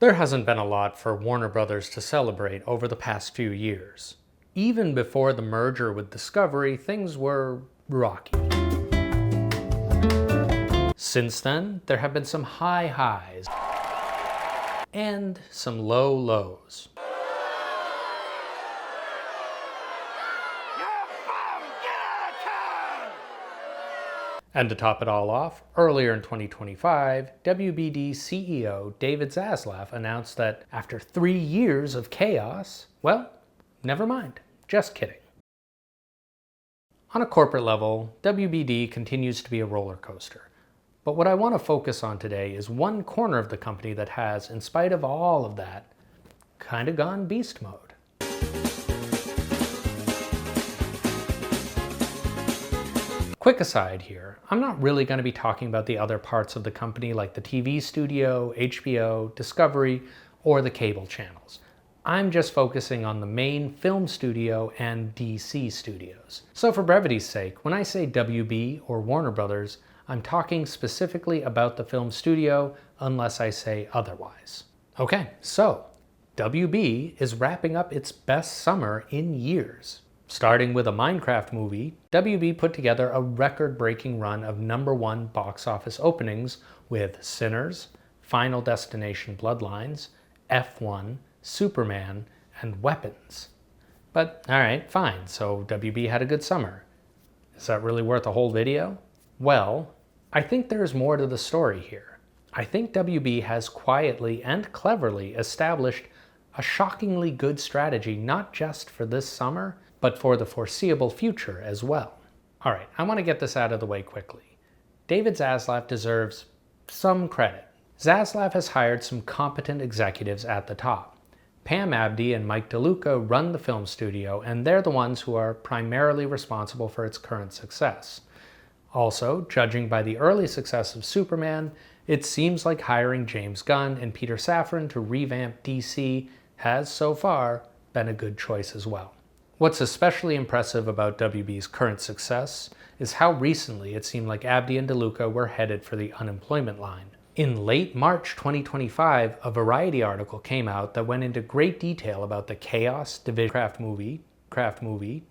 There hasn't been a lot for Warner Brothers to celebrate over the past few years. Even before the merger with Discovery, things were rocky. Since then, there have been some high highs and some low lows. And to top it all off, earlier in 2025, WBD CEO David Zaslav announced that after 3 years of chaos, well, never mind, just kidding. On a corporate level, WBD continues to be a roller coaster. But what I want to focus on today is one corner of the company that has, in spite of all of that, kind of gone beast mode. Quick aside here, I'm not really going to be talking about the other parts of the company like the TV studio, HBO, Discovery, or the cable channels. I'm just focusing on the main film studio and DC studios. So for brevity's sake, when I say WB or Warner Brothers, I'm talking specifically about the film studio unless I say otherwise. Okay, so WB is wrapping up its best summer in years. Starting with a Minecraft movie, WB put together a record-breaking run of #1 box office openings with Sinners, Final Destination Bloodlines, F1, Superman, and Weapons. But alright, fine, so WB had a good summer. Is that really worth a whole video? Well, I think there's more to the story here. I think WB has quietly and cleverly established a shockingly good strategy not just for this summer, but for the foreseeable future as well. Alright, I want to get this out of the way quickly. David Zaslav deserves some credit. Zaslav has hired some competent executives at the top. Pam Abdy and Mike DeLuca run the film studio, and they're the ones who are primarily responsible for its current success. Also, judging by the early success of Superman, it seems like hiring James Gunn and Peter Safran to revamp DC has, so far, been a good choice as well. What's especially impressive about WB's current success is how recently it seemed like Abdy and DeLuca were headed for the unemployment line. In late March 2025, a Variety article came out that went into great detail about the chaos division craft movie,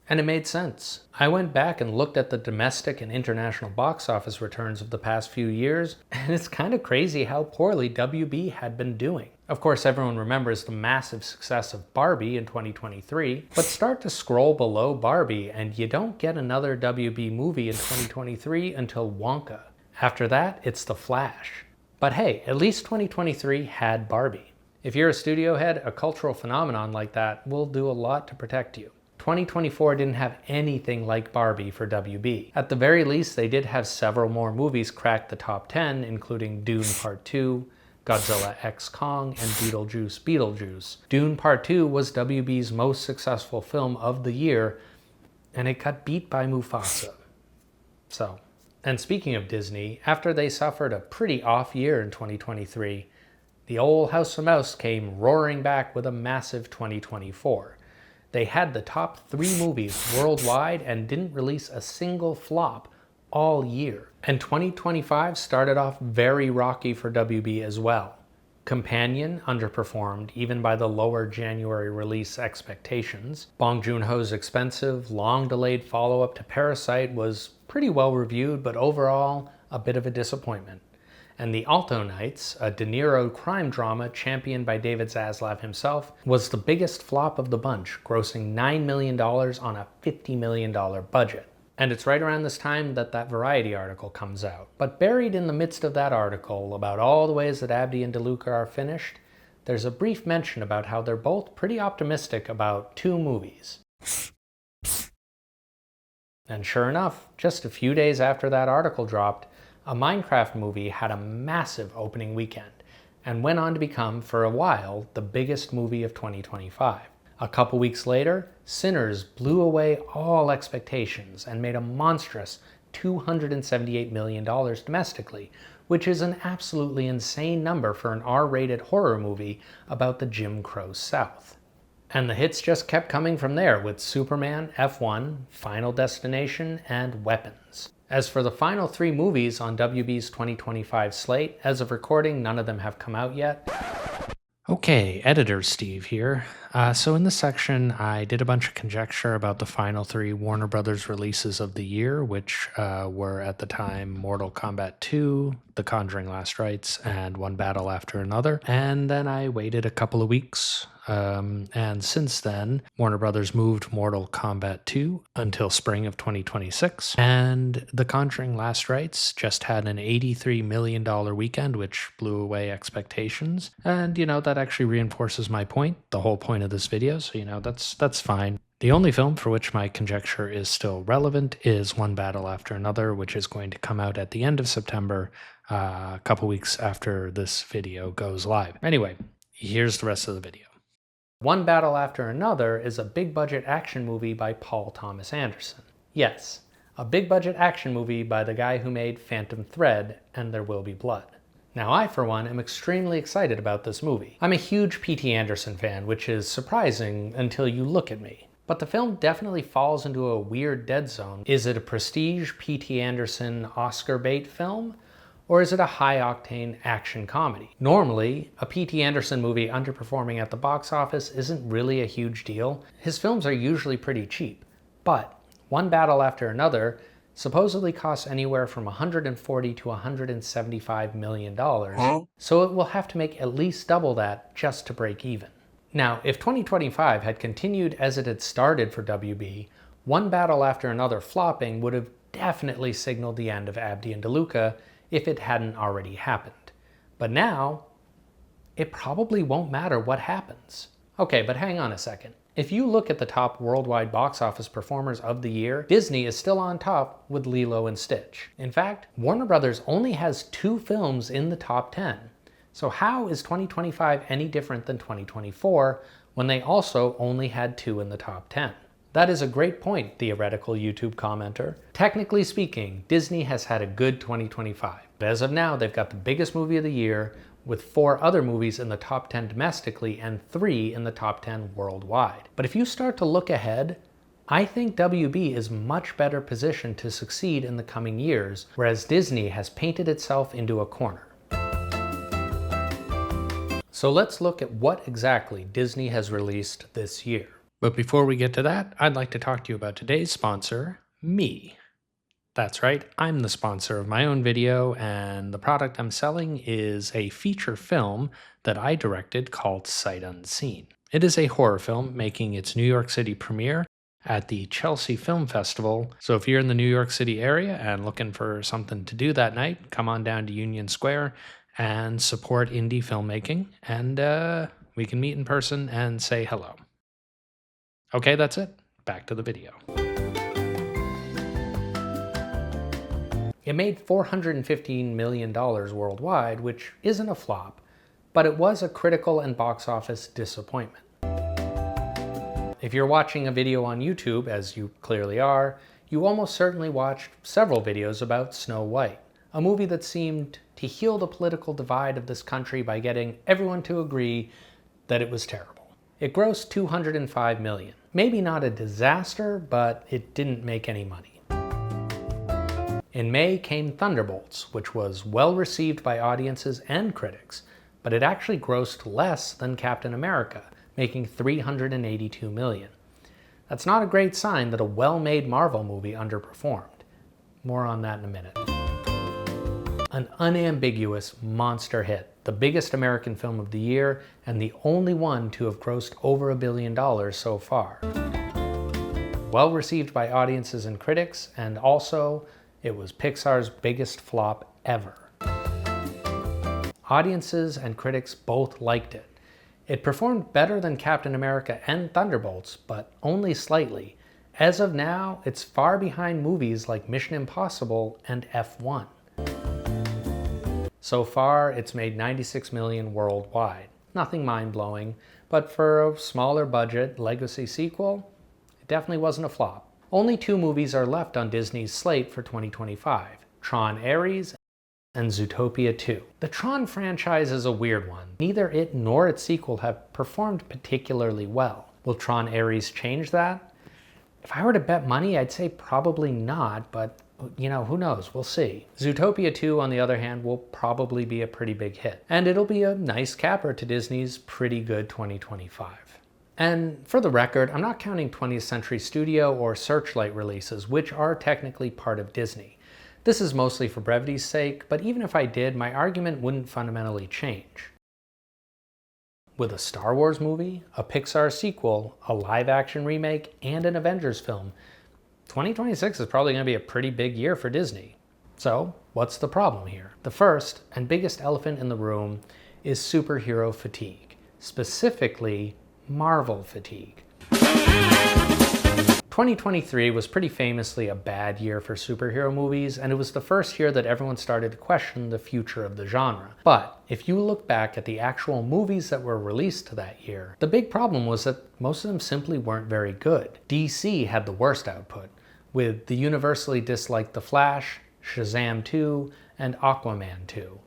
and it made sense. I went back and looked at the domestic and international box office returns of the past few years, and it's kind of crazy how poorly WB had been doing. Of course, everyone remembers the massive success of Barbie in 2023, but start to scroll below Barbie and you don't get another WB movie in 2023 until Wonka. After that, it's The Flash. But hey, at least 2023 had Barbie. If you're a studio head, a cultural phenomenon like that will do a lot to protect you. 2024 didn't have anything like Barbie for WB. At the very least, they did have several more movies crack the top 10, including Dune Part 2, Godzilla x Kong, and Beetlejuice. Dune Part 2 was WB's most successful film of the year, and it got beat by Mufasa. And speaking of Disney, after they suffered a pretty off year in 2023, the old House of Mouse came roaring back with a massive 2024. They had the top 3 movies worldwide and didn't release a single flop all year. And 2025 started off very rocky for WB as well. Companion underperformed even by the lower January release expectations. Bong Joon-ho's expensive, long-delayed follow-up to Parasite was pretty well reviewed, but overall a bit of a disappointment. And The Alto Knights, a De Niro crime drama championed by David Zaslav himself, was the biggest flop of the bunch, grossing $9 million on a $50 million budget. And it's right around this time that Variety article comes out. But buried in the midst of that article about all the ways that Abdy and DeLuca are finished, there's a brief mention about how they're both pretty optimistic about 2 movies. And sure enough, just a few days after that article dropped, a Minecraft movie had a massive opening weekend and went on to become, for a while, the biggest movie of 2025. A couple weeks later, Sinners blew away all expectations and made a monstrous $278 million domestically, which is an absolutely insane number for an R-rated horror movie about the Jim Crow South. And the hits just kept coming from there with Superman, F1, Final Destination, and Weapons. As for the final 3 movies on WB's 2025 slate, as of recording, none of them have come out yet. Okay, editor Steve here. So in this section, I did a bunch of conjecture about the final 3 Warner Brothers releases of the year, which were at the time Mortal Kombat 2, The Conjuring Last Rites, and One Battle After Another. And then I waited a couple of weeks, and since then, Warner Brothers moved Mortal Kombat 2 until spring of 2026, and The Conjuring Last Rites just had an $83 million weekend, which blew away expectations. And, that actually reinforces my point, the whole point of this video, so, that's fine. The only film for which my conjecture is still relevant is One Battle After Another, which is going to come out at the end of September, a couple weeks after this video goes live. Anyway, here's the rest of the video. One Battle After Another is a big-budget action movie by Paul Thomas Anderson. Yes, a big-budget action movie by the guy who made Phantom Thread and There Will Be Blood. Now I, for one, am extremely excited about this movie. I'm a huge P.T. Anderson fan, which is surprising until you look at me. But the film definitely falls into a weird dead zone. Is it a prestige P.T. Anderson Oscar bait film? Or is it a high-octane action comedy? Normally, a P.T. Anderson movie underperforming at the box office isn't really a huge deal. His films are usually pretty cheap. But One Battle After Another supposedly costs anywhere from $140 to $175 million, so it will have to make at least double that just to break even. Now, if 2025 had continued as it had started for WB, One Battle After Another flopping would have definitely signaled the end of Abdy and Luca if it hadn't already happened. But now, it probably won't matter what happens. Okay, but hang on a second. If you look at the top worldwide box office performers of the year, Disney is still on top with Lilo and Stitch. In fact, Warner Brothers only has 2 films in the top 10. So how is 2025 any different than 2024 when they also only had 2 in the top 10? That is a great point, theoretical YouTube commenter. Technically speaking, Disney has had a good 2025. But as of now, they've got the biggest movie of the year, with 4 other movies in the top 10 domestically and 3 in the top 10 worldwide. But if you start to look ahead, I think WB is much better positioned to succeed in the coming years, whereas Disney has painted itself into a corner. So let's look at what exactly Disney has released this year. But before we get to that, I'd like to talk to you about today's sponsor, me. That's right, I'm the sponsor of my own video, and the product I'm selling is a feature film that I directed called Sight Unseen. It is a horror film making its New York City premiere at the Chelsea Film Festival. So if you're in the New York City area and looking for something to do that night, come on down to Union Square and support indie filmmaking, and we can meet in person and say hello. Okay, that's it. Back to the video. It made $415 million worldwide, which isn't a flop, but it was a critical and box office disappointment. If you're watching a video on YouTube, as you clearly are, you almost certainly watched several videos about Snow White, a movie that seemed to heal the political divide of this country by getting everyone to agree that it was terrible. It grossed $205 million. Maybe not a disaster, but it didn't make any money. In May came Thunderbolts, which was well received by audiences and critics, but it actually grossed less than Captain America, making $382 million. That's not a great sign that a well-made Marvel movie underperformed. More on that in a minute. An unambiguous monster hit, the biggest American film of the year, and the only one to have grossed over $1 billion so far. Well received by audiences and critics, and also, it was Pixar's biggest flop ever. Audiences and critics both liked it. It performed better than Captain America and Thunderbolts, but only slightly. As of now, it's far behind movies like Mission Impossible and F1. So far, it's made $96 million worldwide. Nothing mind-blowing, but for a smaller budget legacy sequel, it definitely wasn't a flop. Only 2 movies are left on Disney's slate for 2025, Tron Ares and Zootopia 2. The Tron franchise is a weird one. Neither it nor its sequel have performed particularly well. Will Tron Ares change that? If I were to bet money, I'd say probably not, but you know, who knows? We'll see. Zootopia 2, on the other hand, will probably be a pretty big hit. And it'll be a nice capper to Disney's pretty good 2025. And for the record, I'm not counting 20th Century Studio or Searchlight releases, which are technically part of Disney. This is mostly for brevity's sake, but even if I did, my argument wouldn't fundamentally change. With a Star Wars movie, a Pixar sequel, a live-action remake, and an Avengers film, 2026 is probably going to be a pretty big year for Disney. So, what's the problem here? The first and biggest elephant in the room is superhero fatigue, specifically Marvel fatigue. 2023 was pretty famously a bad year for superhero movies, and it was the first year that everyone started to question the future of the genre. But if you look back at the actual movies that were released that year, the big problem was that most of them simply weren't very good. DC had the worst output, with the universally disliked The Flash, Shazam 2, and Aquaman 2.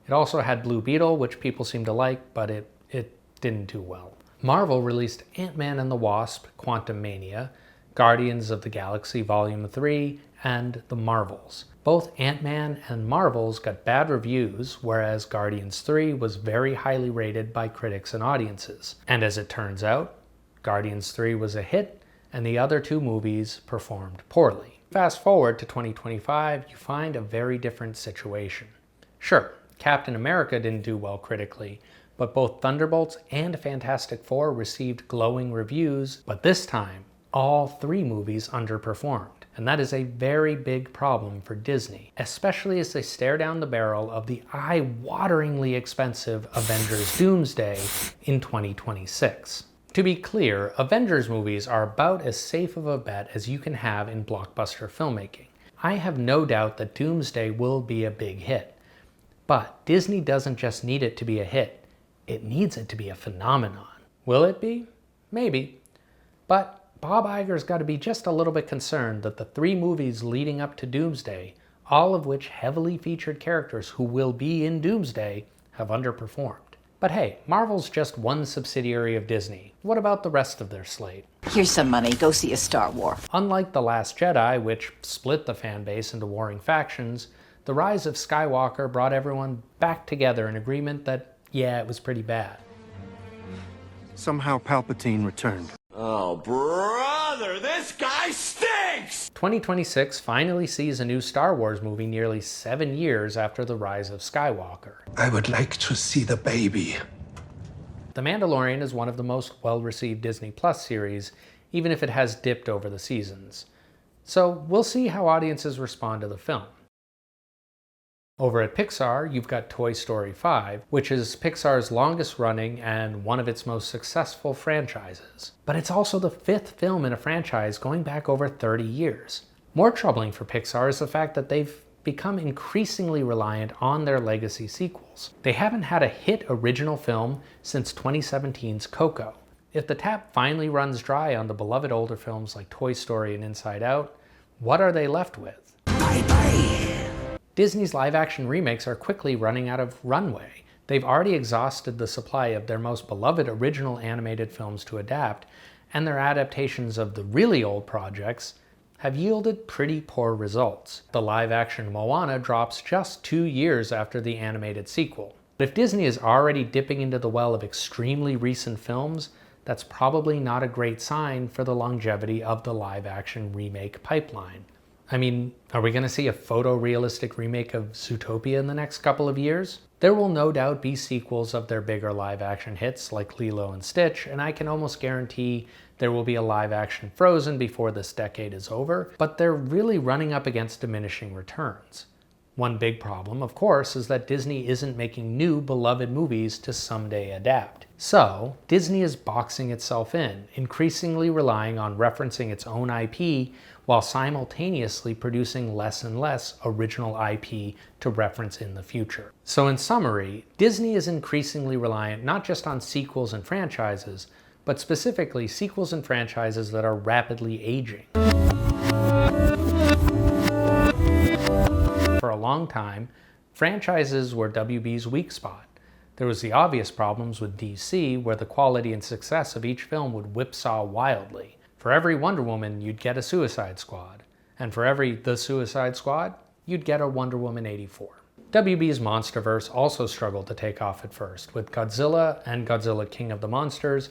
It also had Blue Beetle, which people seemed to like, but it didn't do well. Marvel released Ant-Man and the Wasp: Quantumania, Guardians of the Galaxy Volume 3, and The Marvels. Both Ant-Man and Marvels got bad reviews, whereas Guardians 3 was very highly rated by critics and audiences. And as it turns out, Guardians 3 was a hit, and the other two movies performed poorly. Fast forward to 2025, you find a very different situation. Sure, Captain America didn't do well critically, but both Thunderbolts and Fantastic Four received glowing reviews, but this time, all three movies underperformed. And that is a very big problem for Disney, especially as they stare down the barrel of the eye-wateringly expensive Avengers Doomsday in 2026. To be clear, Avengers movies are about as safe of a bet as you can have in blockbuster filmmaking. I have no doubt that Doomsday will be a big hit. But Disney doesn't just need it to be a hit, it needs it to be a phenomenon. Will it be? Maybe. But Bob Iger's got to be just a little bit concerned that the three movies leading up to Doomsday, all of which heavily featured characters who will be in Doomsday, have underperformed. But hey, Marvel's just one subsidiary of Disney. What about the rest of their slate? Here's some money, go see a Star Wars. Unlike The Last Jedi, which split the fan base into warring factions, The Rise of Skywalker brought everyone back together in agreement that, yeah, it was pretty bad. Somehow Palpatine returned. Oh, brother, this guy stinks! 2026 finally sees a new Star Wars movie nearly 7 years after The Rise of Skywalker. I would like to see the baby. The Mandalorian is one of the most well-received Disney Plus series, even if it has dipped over the seasons. So we'll see how audiences respond to the film. Over at Pixar, you've got Toy Story 5, which is Pixar's longest running and one of its most successful franchises. But it's also the 5th film in a franchise going back over 30 years. More troubling for Pixar is the fact that they've become increasingly reliant on their legacy sequels. They haven't had a hit original film since 2017's Coco. If the tap finally runs dry on the beloved older films like Toy Story and Inside Out, what are they left with? Bye-bye. Disney's live-action remakes are quickly running out of runway. They've already exhausted the supply of their most beloved original animated films to adapt, and their adaptations of the really old projects have yielded pretty poor results. The live-action Moana drops just 2 years after the animated sequel. But if Disney is already dipping into the well of extremely recent films, that's probably not a great sign for the longevity of the live-action remake pipeline. I mean, are we going to see a photorealistic remake of Zootopia in the next couple of years? There will no doubt be sequels of their bigger live-action hits like Lilo and Stitch, and I can almost guarantee there will be a live-action Frozen before this decade is over, but they're really running up against diminishing returns. One big problem, of course, is that Disney isn't making new beloved movies to someday adapt. So, Disney is boxing itself in, increasingly relying on referencing its own IP while simultaneously producing less and less original IP to reference in the future. So in summary, Disney is increasingly reliant not just on sequels and franchises, but specifically sequels and franchises that are rapidly aging. For a long time, franchises were WB's weak spot. There was the obvious problems with DC, where the quality and success of each film would whipsaw wildly. For every Wonder Woman, you'd get a Suicide Squad. And for every The Suicide Squad, you'd get a Wonder Woman 84. WB's MonsterVerse also struggled to take off at first, with Godzilla and Godzilla King of the Monsters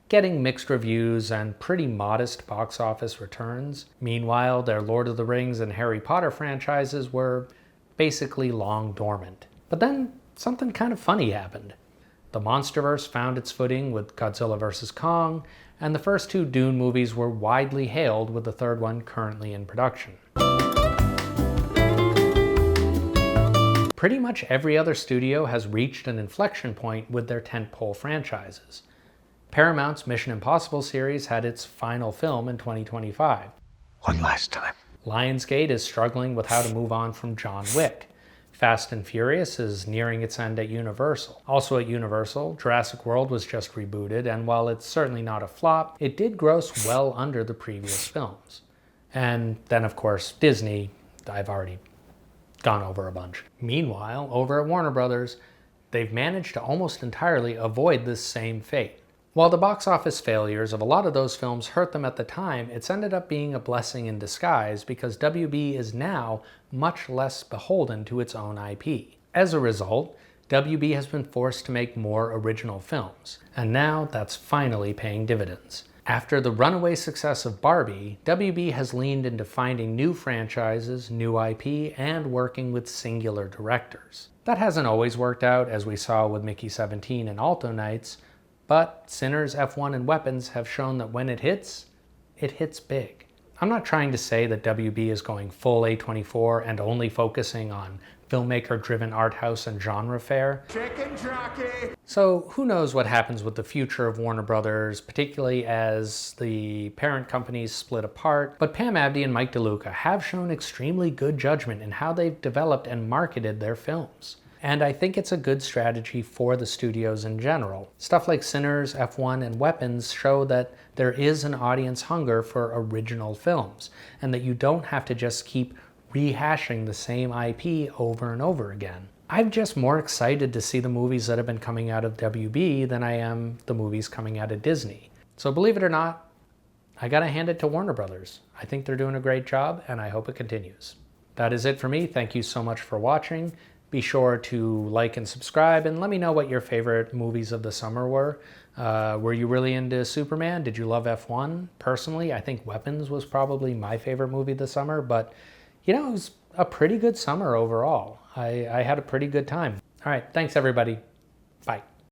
getting mixed reviews and pretty modest box office returns. Meanwhile, their Lord of the Rings and Harry Potter franchises were basically long dormant. But then something kind of funny happened. The MonsterVerse found its footing with Godzilla vs. Kong, and the first two Dune movies were widely hailed, with the third one currently in production. Pretty much every other studio has reached an inflection point with their tentpole franchises. Paramount's Mission Impossible series had its final film in 2025. One last time. Lionsgate is struggling with how to move on from John Wick. Fast and Furious is nearing its end at Universal. Also at Universal, Jurassic World was just rebooted, and while it's certainly not a flop, it did gross well under the previous films. And then, of course, Disney, I've already gone over a bunch. Meanwhile, over at Warner Brothers, they've managed to almost entirely avoid this same fate. While the box office failures of a lot of those films hurt them at the time, it's ended up being a blessing in disguise because WB is now much less beholden to its own IP. As a result, WB has been forced to make more original films, and now that's finally paying dividends. After the runaway success of Barbie, WB has leaned into finding new franchises, new IP, and working with singular directors. That hasn't always worked out, as we saw with Mickey 17 and Alto Knights, but Sinners, F1, and Weapons have shown that when it hits big. I'm not trying to say that WB is going full A24 and only focusing on filmmaker-driven art house and genre fare. Chicken jockey! So who knows what happens with the future of Warner Brothers, particularly as the parent companies split apart. But Pam Abdy and Mike DeLuca have shown extremely good judgment in how they've developed and marketed their films. And I think it's a good strategy for the studios in general. Stuff like Sinners, F1, and Weapons show that there is an audience hunger for original films, and that you don't have to just keep rehashing the same IP over and over again. I'm just more excited to see the movies that have been coming out of WB than I am the movies coming out of Disney. So believe it or not, I gotta hand it to Warner Brothers. I think they're doing a great job, and I hope it continues. That is it for me. Thank you so much for watching. Be sure to like and subscribe, and let me know what your favorite movies of the summer were. Were you really into Superman? Did you love F1? Personally, I think Weapons was probably my favorite movie this summer, but you know, it was a pretty good summer overall. I had a pretty good time. All right, thanks everybody.